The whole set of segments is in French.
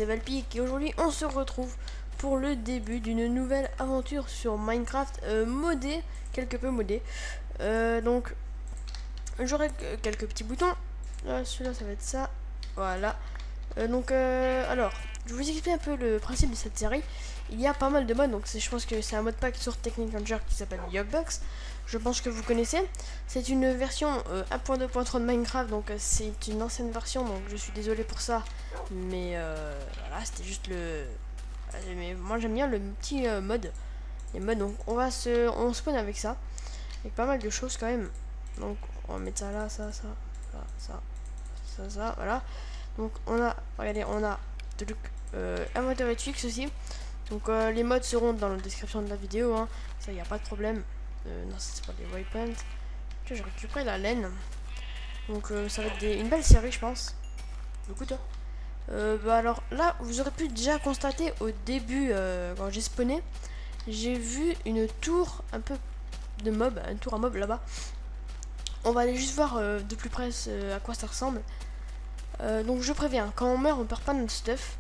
c'est Valpic et aujourd'hui on se retrouve pour le début d'une nouvelle aventure sur Minecraft modée, quelque peu modée. Donc j'aurai quelques petits boutons. Celui-là ça va être ça. Voilà. Alors, je vais vous expliquer un peu le principe de cette série. Il y a pas mal de modes, donc je pense que c'est un mode pack sur Technic Ranger qui s'appelle Yogbox. Je pense que vous connaissez. C'est une version 1.2.3 de Minecraft, donc c'est une ancienne version, donc je suis désolé pour ça. Mais voilà, c'était juste le... Mais moi j'aime bien le petit mode. Les modes, donc on spawn avec ça. Avec pas mal de choses quand même. Donc on va mettre ça là, ça, voilà. Donc on a, regardez, on a inventaire et Twix aussi. Donc les modes seront dans la description de la vidéo, hein. Ça y a pas de problème. Non, c'est pas des waypoints. J'ai récupéré la laine. Donc ça va être une belle série, je pense. Écoute, bah alors là, vous aurez pu déjà constater au début, quand j'ai spawné, j'ai vu une tour un peu de mob, une tour à mob là-bas. On va aller juste voir de plus près à quoi ça ressemble. Donc je préviens, quand on meurt, on perd pas notre stuff.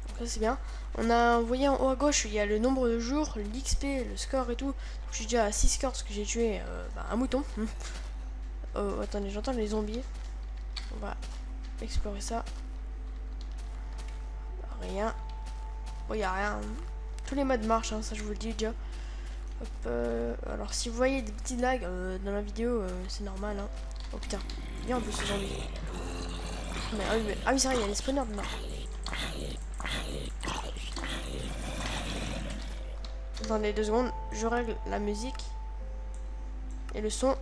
Donc ça c'est bien. On a, vous voyez en haut à gauche, il y a le nombre de jours, l'XP, le score et tout. Donc, je suis déjà à 6 scores parce que j'ai tué un mouton. Oh, attendez, j'entends les zombies. On va explorer ça. Rien. Bon, y a rien. Tous les modes marchent, hein, ça je vous le dis déjà. Hop, alors si vous voyez des petits lags dans la vidéo, c'est normal. Hein. Oh putain, bien en plus ce zombie. Mais, ah oui, c'est vrai, il y a les spawners dedans. Attendez 2 secondes, je règle la musique et le son.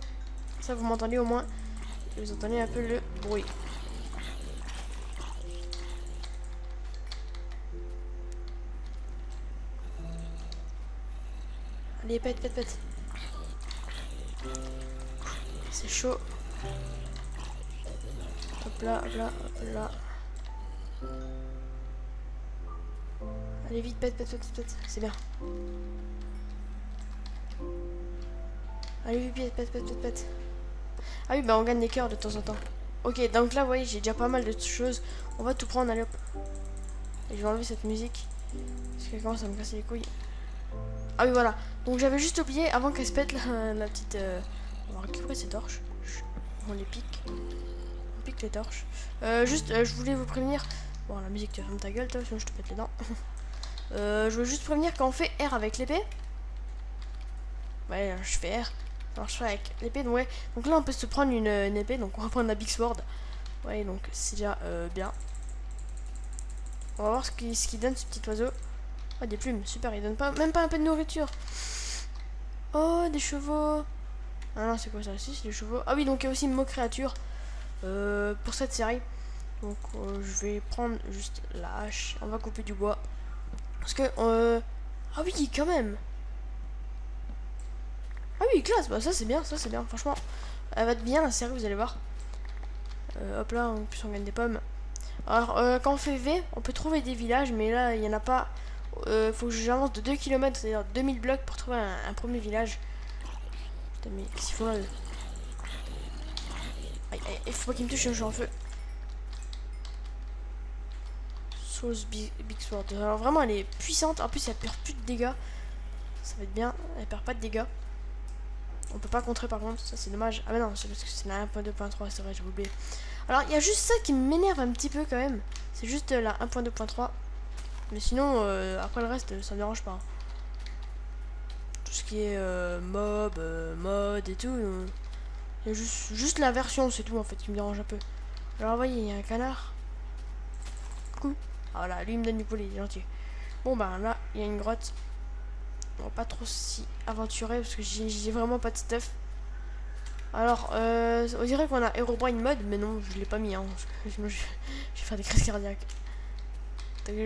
Ça vous m'entendez au moins. Et vous entendez un peu le bruit. Allez, pète. C'est chaud. Hop là. Allez vite, pète. C'est bien. Allez vite, pète. Ah oui, bah on gagne des cœurs de temps en temps. Ok, donc là, vous voyez, j'ai déjà pas mal de choses. On va tout prendre, allez hop. Et je vais enlever cette musique. Parce qu'elle commence à me casser les couilles. Ah oui, voilà. Donc j'avais juste oublié, avant qu'elle se pète, la petite... On va récupérer ces torches. On les pique. On pique les torches. Je voulais vous prévenir... Bon, la musique, tu fermes ta gueule, toi, sinon je te pète les dents. Je veux juste prévenir quand on fait R avec l'épée. Ouais, je fais R. Alors je fais avec l'épée, donc ouais. Donc là, on peut se prendre une épée, donc on va prendre la Big Sword. Ouais, donc c'est déjà bien. On va voir ce qui donne ce petit oiseau. Oh, des plumes, super, il donne même pas un peu de nourriture. Oh, des chevaux. Ah non, c'est quoi ça aussi? C'est des chevaux. Ah oui, donc il y a aussi une mot créature pour cette série. Donc je vais prendre juste la hache. On va couper du bois. Parce que... Ah oui, quand même. Ah oui, classe. Bah ça c'est bien, Franchement, elle va être bien la série, vous allez voir. Hop là, en plus on gagne des pommes. Alors, quand on fait V, on peut trouver des villages, mais là, il n'y en a pas. Faut que j'avance de 2 km, c'est-à-dire 2000 blocs pour trouver un premier village. Putain, mais qu'est-ce qu'ils font là? Aïe, il faut pas qu'il me touche, je suis en feu. Sauce Big Sword. Alors, vraiment, elle est puissante. En plus, elle perd plus de dégâts. Ça va être bien. Elle perd pas de dégâts. On peut pas contrer par contre, ça c'est dommage. Ah, mais non, c'est parce que c'est la 1.2.3, c'est vrai, j'ai oublié. Alors, il y a juste ça qui m'énerve un petit peu quand même. C'est juste la 1.2.3. Mais sinon, après le reste, ça me dérange pas. Tout ce qui est mob, mode et tout. Il y a juste la version, c'est tout en fait, qui me dérange un peu. Alors, vous voyez, il y a un canard. Coucou. Ah, voilà, lui il me donne du poulet, il est gentil. Bon, bah là, il y a une grotte. On va pas trop s'y aventurer parce que j'ai vraiment pas de stuff. Alors, on dirait qu'on a Herobrine mode, mais non, je l'ai pas mis. Hein, sinon, je vais faire des crises cardiaques.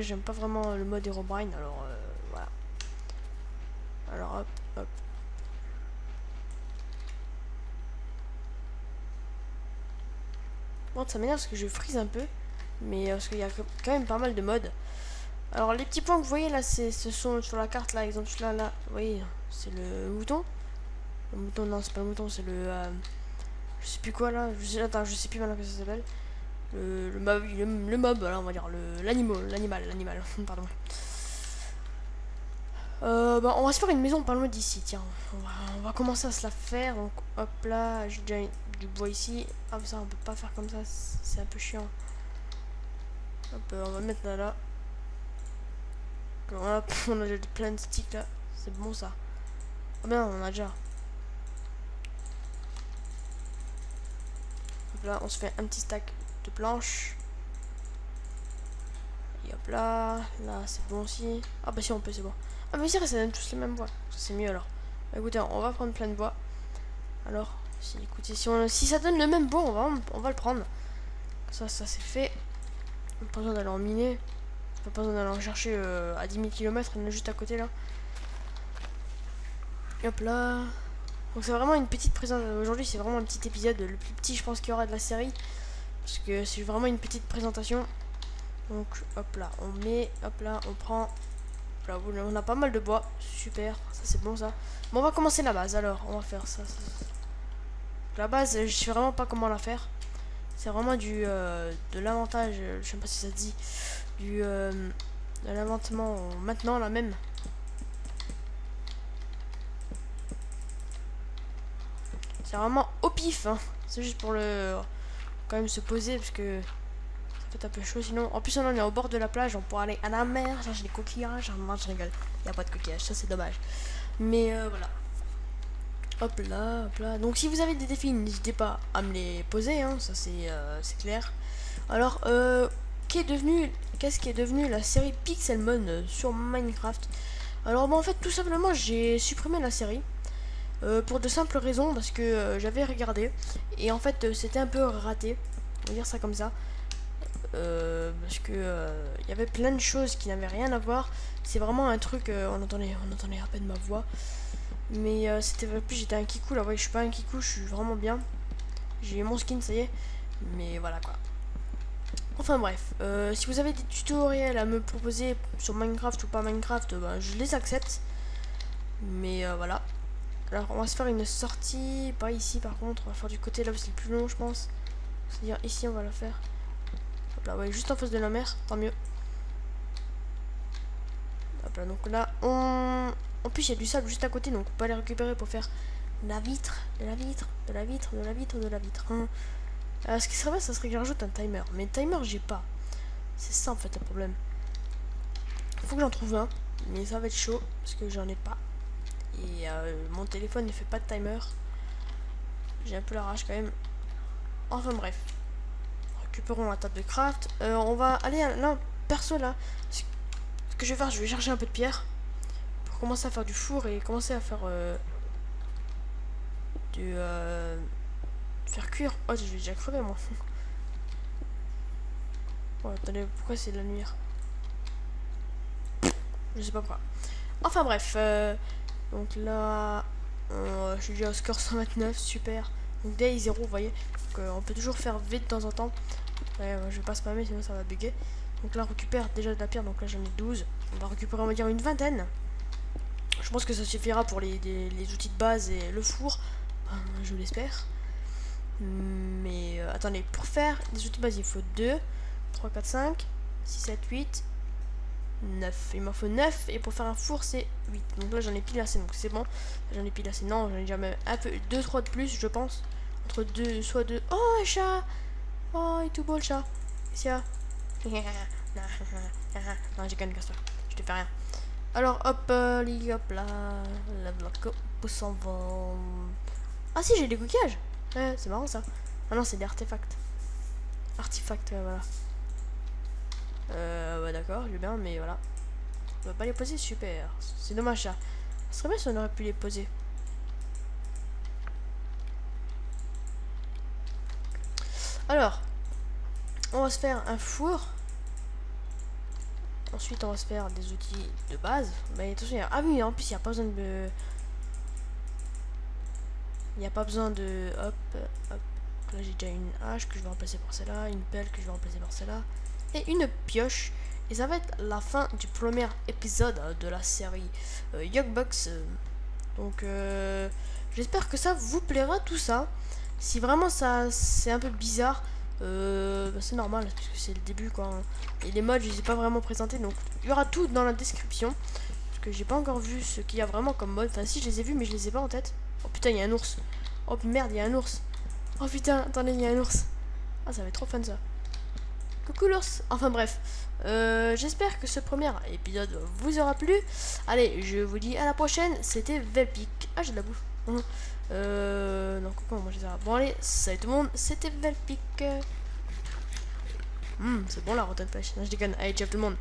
J'aime pas vraiment le mode Herobrine, alors voilà. Alors hop. Bon, ça m'énerve parce que je freeze un peu, mais parce qu'il y a quand même pas mal de modes. Alors les petits points que vous voyez là, ce sont sur la carte là, exemple là, vous voyez, c'est le mouton. Le mouton, non, c'est pas le mouton, c'est le... je sais plus quoi là, attends, je sais plus maintenant que ça s'appelle. le mob, voilà, on va dire l'animal, pardon. Bah, on va se faire une maison pas loin d'ici, tiens. On va commencer à se la faire. Donc, hop là, j'ai déjà du bois ici. Ah, ça, on peut pas faire comme ça, c'est un peu chiant. Hop, on va mettre là. Voilà, on a déjà plein de sticks là. C'est bon ça. Ah, ben, on a déjà. Hop là, on se fait un petit stack de planches. Et hop là, là c'est bon aussi. Ah, bah si, on peut, c'est bon. Ah, mais c'est vrai, ça donne tous les mêmes bois. Ça, c'est mieux alors. Bah, écoutez, on va prendre plein de bois. Alors, si, écoutez, si ça donne le même bois, on va le prendre. Ça c'est fait. On n'a pas besoin d'aller en miner. On n'a pas besoin d'aller en chercher à 10 000 km. On est juste à côté là. Et hop là. Donc c'est vraiment une petite présentation. Aujourd'hui, c'est vraiment un petit épisode. Le plus petit, je pense, qu'il y aura de la série. Parce que c'est vraiment une petite présentation. Donc, hop là, on met. Hop là, on prend. Hop là, on a pas mal de bois. Super. Ça, c'est bon ça. Bon, on va commencer la base alors. On va faire ça. La base, je sais vraiment pas comment la faire. C'est vraiment de l'inventage, je sais pas si ça se dit, de l'inventement maintenant là même. C'est vraiment au pif, hein. C'est juste pour quand même se poser parce que ça fait un peu chaud sinon. En plus on en est au bord de la plage, on pourra aller à la mer, chercher des coquillages. Non, je rigole, il n'y a pas de coquillages, ça c'est dommage. Mais voilà. Hop là, hop là. Donc si vous avez des défis, n'hésitez pas à me les poser, hein, ça c'est clair. Alors, qu'est-ce qui est devenu la série Pixelmon sur Minecraft? Alors, bon, en fait, tout simplement, j'ai supprimé la série. Pour de simples raisons, parce que j'avais regardé. Et en fait, c'était un peu raté. On va dire ça comme ça. Parce que il y avait plein de choses qui n'avaient rien à voir. C'est vraiment un truc, on entendait à peine ma voix. Mais c'était plus, j'étais un kikou là, ouais, je suis pas un kikou, je suis vraiment bien. J'ai mon skin, ça y est. Mais voilà quoi. Enfin bref, si vous avez des tutoriels à me proposer sur Minecraft ou pas Minecraft, ben, je les accepte. Mais voilà. Alors on va se faire une sortie, pas ici par contre, on va faire du côté là où c'est le plus long je pense. C'est-à-dire ici on va la faire. Hop là, ouais, juste en face de la mer, tant mieux. Hop là, donc là, en plus il y a du sable juste à côté, donc on peut aller récupérer pour faire de la vitre, de la vitre, de la vitre, de la vitre, de la vitre. Ce qui serait bien, ça serait que je rajoute un timer. Mais timer, j'ai pas. C'est ça en fait le problème. Faut que j'en trouve un. Mais ça va être chaud parce que j'en ai pas. Et mon téléphone ne fait pas de timer. J'ai un peu la rage quand même. Enfin bref. Récupérons la table de craft. On va aller là, perso là. Ce que je vais faire, je vais chercher un peu de pierre. Pour commencer à faire du four et commencer à faire faire cuire. Oh, je vais déjà crever moi. Oh, attendez, pourquoi c'est de la lumière? Je sais pas pourquoi. Enfin bref, donc là, je suis déjà au score 129, super. Donc day 0, vous voyez. Donc on peut toujours faire V de temps en temps. Ouais, je vais pas spammer sinon ça va bugger. Donc là, on récupère déjà de la pierre, donc là j'en ai 12. On va récupérer, on va dire, une vingtaine. Je pense que ça suffira pour les outils de base et le four. Je l'espère. Mais attendez, pour faire des outils de base, il faut 2, 3, 4, 5, 6, 7, 8, 9. Il m'en faut 9 et pour faire un four, c'est 8. Donc là, j'en ai pile assez, donc c'est bon. J'en ai pile assez. Non, j'en ai déjà même un peu 2, 3 de plus, je pense. Entre 2, soit 2. Oh, un chat! Oh, il est tout beau le chat. C'est ça. Non, j'ai qu'un casse-toi. Je te fais rien. Alors, hop, hop là. La bloc s'en va. Ah, si, j'ai des coquillages. Ouais, c'est marrant ça. Ah non, c'est des artefacts. Artefacts, voilà. Ouais, d'accord, je vais bien, mais voilà. On va pas les poser, super. C'est dommage ça. Ce serait bien si on aurait pu les poser. Alors, on va se faire un four. Ensuite, on va se faire des outils de base. Mais attention, ah oui, en plus, il n'y a pas besoin de. Il n'y a pas besoin de. Hop, hop. Là, j'ai déjà une hache que je vais remplacer par celle-là. Une pelle que je vais remplacer par celle-là. Et une pioche. Et ça va être la fin du premier épisode de la série Yogbox. Donc, j'espère que ça vous plaira tout ça. Si vraiment ça c'est un peu bizarre, C'est normal parce que c'est le début quoi. Et les mods je les ai pas vraiment présentés, donc il y aura tout dans la description. Parce que j'ai pas encore vu ce qu'il y a vraiment comme mode. Enfin si, je les ai vus mais je les ai pas en tête. Oh putain, il y a un ours. Oh merde, il y a un ours. Oh putain, attendez, il y a un ours. Ah, ça va être trop fun ça. Coucou l'ours. Enfin bref. J'espère que ce premier épisode vous aura plu. Allez, je vous dis à la prochaine. C'était Velpic. Ah, j'ai de la bouffe. Non, coucou, moi j'ai ça. Bon, allez, salut tout le monde. C'était Velpic. C'est bon la rotten pêche. Non, je déconne. Allez, ciao tout le monde.